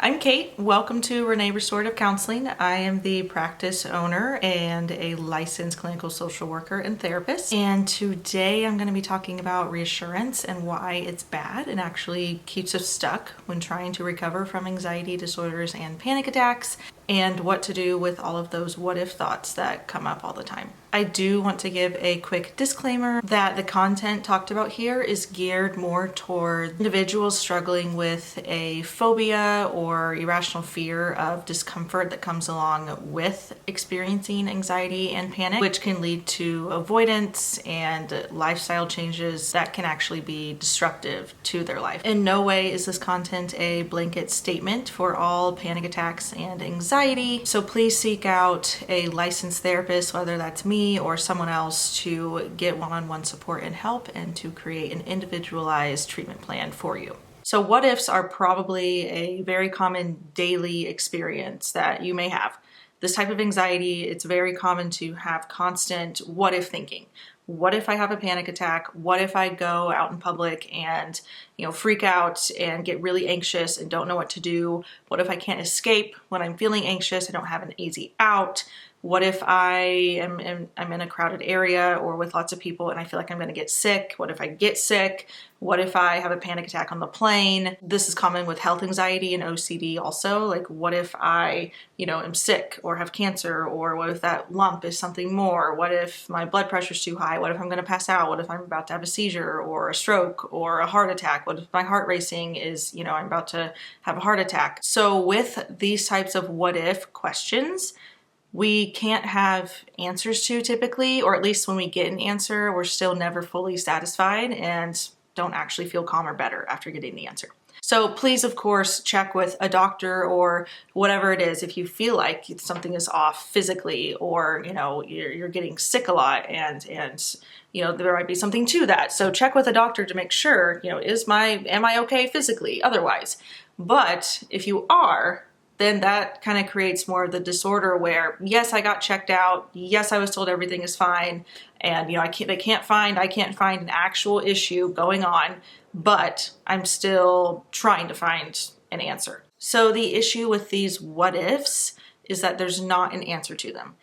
I'm Kate. Welcome to Renee Restorative Counseling. I am the practice owner and a licensed clinical social worker and therapist. And today I'm going to be talking about reassurance and why it's bad and actually keeps us stuck when trying to recover from anxiety disorders and panic attacks, and what to do with all of those what if thoughts that come up all the time. I do want to give a quick disclaimer that the content talked about here is geared more toward individuals struggling with a phobia or irrational fear of discomfort that comes along with experiencing anxiety and panic, which can lead to avoidance and lifestyle changes that can actually be disruptive to their life. In no way is this content a blanket statement for all panic attacks and anxiety, so please seek out a licensed therapist, whether that's me or someone else, to get one-on-one support and help and to create an individualized treatment plan for you. So what ifs are probably a very common daily experience that you may have. This type of anxiety, it's very common to have constant what if thinking. What if I have a panic attack? What if I go out in public and, freak out and get really anxious and don't know what to do? What if I can't escape when I'm feeling anxious? I don't have an easy out. What if I'm in a crowded area or with lots of people and I feel like I'm going to get sick? What if I get sick? What if I have a panic attack on the plane? This is common with health anxiety and OCD also. Like, what if I, am sick or have cancer? Or what if that lump is something more? What if my blood pressure is too high? What if I'm going to pass out? What if I'm about to have a seizure or a stroke or a heart attack? What if my heart racing is, I'm about to have a heart attack? So with these types of what if questions, we can't have answers to typically, or at least when we get an answer, we're still never fully satisfied and don't actually feel calm or better after getting the answer. So please, of course, check with a doctor or whatever it is if you feel like something is off physically, or you're getting sick a lot and there might be something to that. So check with a doctor to make sure, am I okay physically otherwise? But if you are, then that kind of creates more of the disorder where, yes, I got checked out. Yes, I was told everything is fine. And, I can't find an actual issue going on, but I'm still trying to find an answer. So the issue with these what ifs is that there's not an answer to them.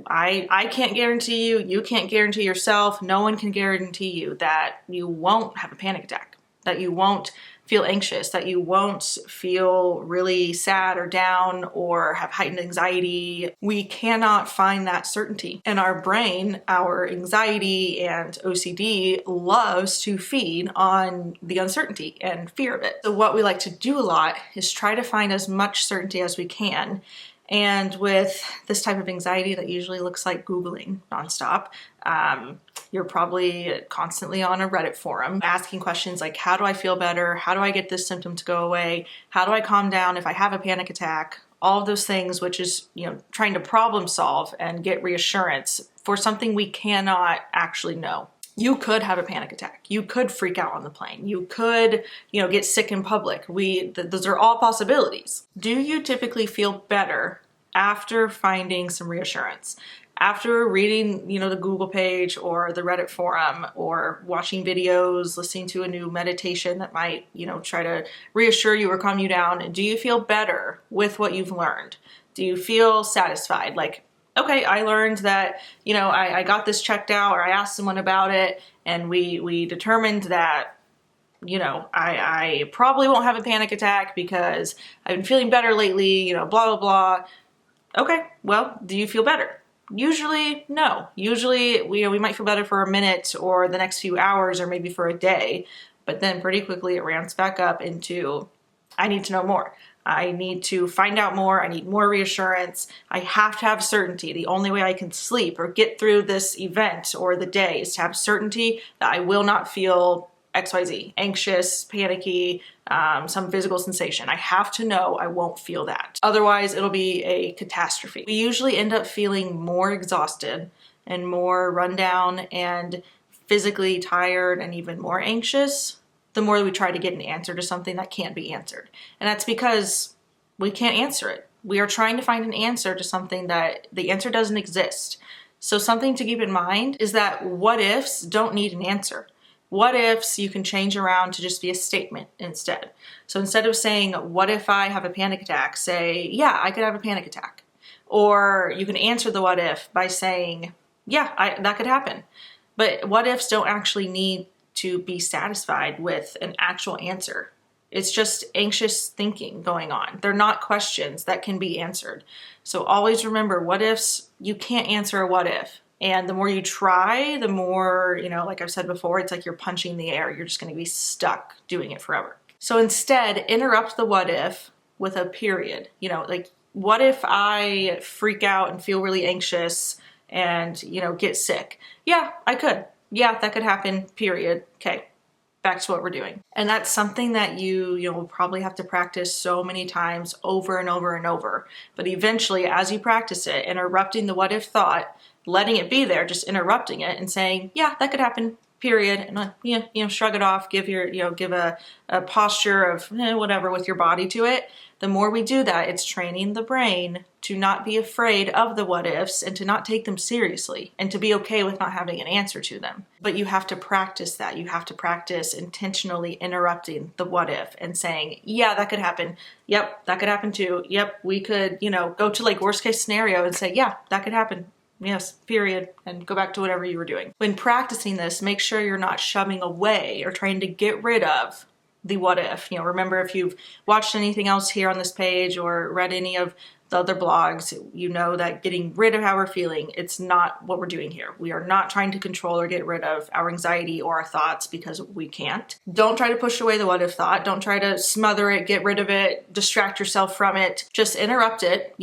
I can't guarantee you can't guarantee yourself, no one can guarantee you that you won't have a panic attack, that you won't feel anxious, that you won't feel really sad or down or have heightened anxiety. We cannot find that certainty. And our brain, our anxiety and OCD loves to feed on the uncertainty and fear of it. So what we like to do a lot is try to find as much certainty as we can. And with this type of anxiety that usually looks like Googling nonstop, you're probably constantly on a Reddit forum asking questions like, how do I feel better? How do I get this symptom to go away? How do I calm down if I have a panic attack? All of those things, which is, trying to problem solve and get reassurance for something we cannot actually know. You could have a panic attack. You could freak out on the plane. You could, get sick in public. Those are all possibilities. Do you typically feel better after finding some reassurance? After reading, the Google page or the Reddit forum, or watching videos, listening to a new meditation that might, try to reassure you or calm you down, do you feel better with what you've learned? Do you feel satisfied? Like, okay, I learned that, I got this checked out, or I asked someone about it, and we determined that, I probably won't have a panic attack because I've been feeling better lately, blah, blah, blah. Okay, well, do you feel better? Usually, no. Usually, we might feel better for a minute or the next few hours or maybe for a day, but then pretty quickly it ramps back up into, I need to know more. I need to find out more. I need more reassurance. I have to have certainty. The only way I can sleep or get through this event or the day is to have certainty that I will not feel XYZ, anxious, panicky, some physical sensation. I have to know I won't feel that. Otherwise, it'll be a catastrophe. We usually end up feeling more exhausted and more run down and physically tired and even more anxious the more we try to get an answer to something that can't be answered. And that's because we can't answer it. We are trying to find an answer to something that the answer doesn't exist. So something to keep in mind is that what ifs don't need an answer. What ifs you can change around to just be a statement instead. So instead of saying, what if I have a panic attack, say, yeah, I could have a panic attack. Or you can answer the what if by saying, yeah, that could happen. But what ifs don't actually need to be satisfied with an actual answer. It's just anxious thinking going on. They're not questions that can be answered. So always remember, what ifs, you can't answer a what if. And the more you try, the more, like I've said before, it's like you're punching the air. You're just going to be stuck doing it forever. So instead, interrupt the what if with a period. Like, what if I freak out and feel really anxious and, get sick? Yeah, I could. Yeah, that could happen, period. Okay, back to what we're doing. And that's something that you will probably have to practice so many times over and over and over. But eventually, as you practice it, interrupting the what if thought, letting it be there, just interrupting it and saying, yeah, that could happen, period. And shrug it off, give a posture of whatever with your body to it. The more we do that, it's training the brain to not be afraid of the what ifs and to not take them seriously and to be okay with not having an answer to them. But you have to practice that. You have to practice intentionally interrupting the what if and saying, yeah, that could happen. Yep, that could happen too. Yep, we could, go to like worst case scenario and say, yeah, that could happen. Yes, period, and go back to whatever you were doing. When practicing this, make sure you're not shoving away or trying to get rid of the what if. Remember, if you've watched anything else here on this page or read any of the other blogs, you know that getting rid of how we're feeling, it's not what we're doing here. We are not trying to control or get rid of our anxiety or our thoughts because we can't. Don't try to push away the what if thought. Don't try to smother it, get rid of it, distract yourself from it. Just interrupt it,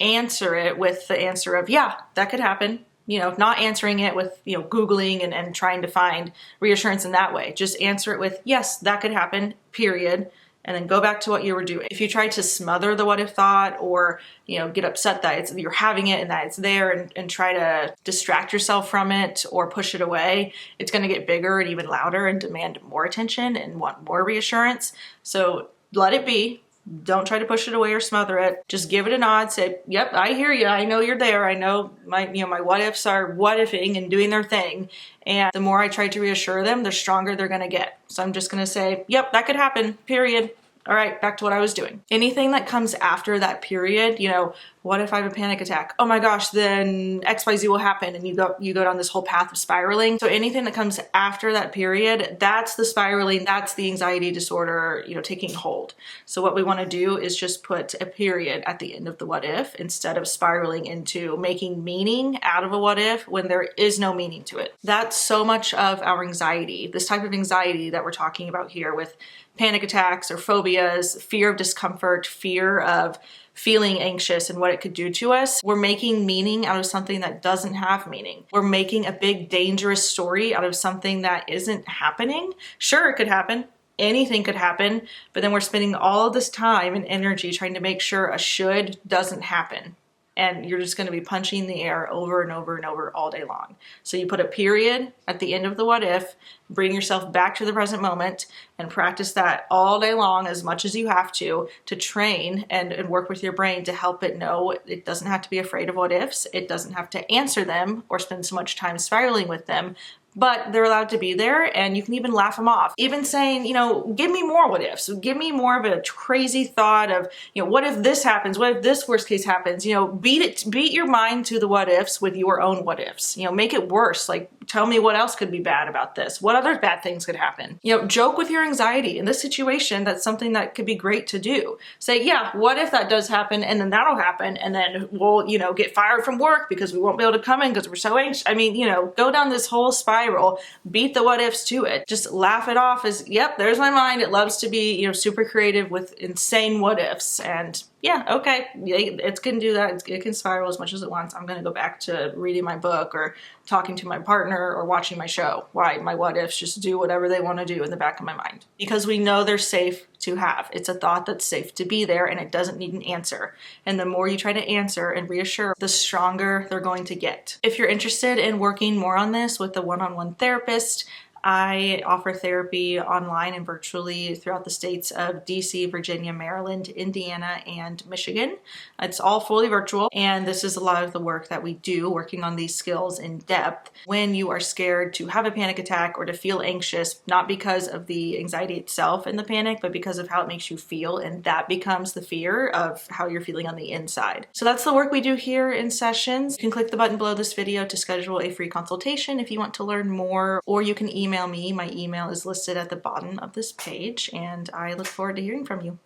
answer it with the answer of, yeah, that could happen. Not answering it with, Googling and trying to find reassurance in that way. Just answer it with, yes, that could happen, period. And then go back to what you were doing. If you try to smother the what if thought or, get upset that you're having it and that it's there and try to distract yourself from it or push it away, it's going to get bigger and even louder and demand more attention and want more reassurance. So let it be. Don't try to push it away or smother it. Just give it a nod. Say, yep, I hear you. I know you're there. I know my what ifs are what ifing and doing their thing. And the more I try to reassure them, the stronger they're going to get. So I'm just going to say, yep, that could happen, period. All right, back to what I was doing. Anything that comes after that period, what if I have a panic attack? Oh my gosh, then XYZ will happen, and you go down this whole path of spiraling. So anything that comes after that period, that's the spiraling, that's the anxiety disorder, taking hold. So what we want to do is just put a period at the end of the what if instead of spiraling into making meaning out of a what if when there is no meaning to it. That's so much of our anxiety, this type of anxiety that we're talking about here with panic attacks or phobias, fear of discomfort, fear of feeling anxious and what it could do to us. We're making meaning out of something that doesn't have meaning. We're making a big dangerous story out of something that isn't happening. Sure, it could happen. Anything could happen, but then we're spending all of this time and energy trying to make sure a should doesn't happen. And you're just going to be punching the air over and over and over all day long. So you put a period at the end of the what if, bring yourself back to the present moment, and practice that all day long as much as you have to train and work with your brain to help it know it doesn't have to be afraid of what ifs. It doesn't have to answer them or spend so much time spiraling with them. But they're allowed to be there, and you can even laugh them off. Even saying, give me more what ifs. Give me more of a crazy thought of, what if this happens? What if this worst case happens? Beat your mind to the what ifs with your own what ifs. Make it worse. Like, tell me what else could be bad about this. What other bad things could happen? Joke with your anxiety. In this situation, that's something that could be great to do. Say, yeah, what if that does happen, and then that'll happen, and then we'll, get fired from work because we won't be able to come in because we're so anxious. Go down this whole spiral. Beat the what ifs to it. Just laugh it off as, yep, there's my mind. It loves to be, super creative with insane what ifs. And yeah, okay, it can do that. It can spiral as much as it wants. I'm going to go back to reading my book or talking to my partner or watching my show. Why? My what ifs just do whatever they want to do in the back of my mind. Because we know they're safe to have. It's a thought that's safe to be there, and it doesn't need an answer. And the more you try to answer and reassure, the stronger they're going to get. If you're interested in working more on this with a one-on-one therapist, I offer therapy online and virtually throughout the states of DC, Virginia, Maryland, Indiana, and Michigan. It's all fully virtual, and this is a lot of the work that we do, working on these skills in depth when you are scared to have a panic attack or to feel anxious, not because of the anxiety itself and the panic, but because of how it makes you feel, and that becomes the fear of how you're feeling on the inside. So that's the work we do here in sessions. You can click the button below this video to schedule a free consultation if you want to learn more, or you can email me. My email is listed at the bottom of this page, and I look forward to hearing from you.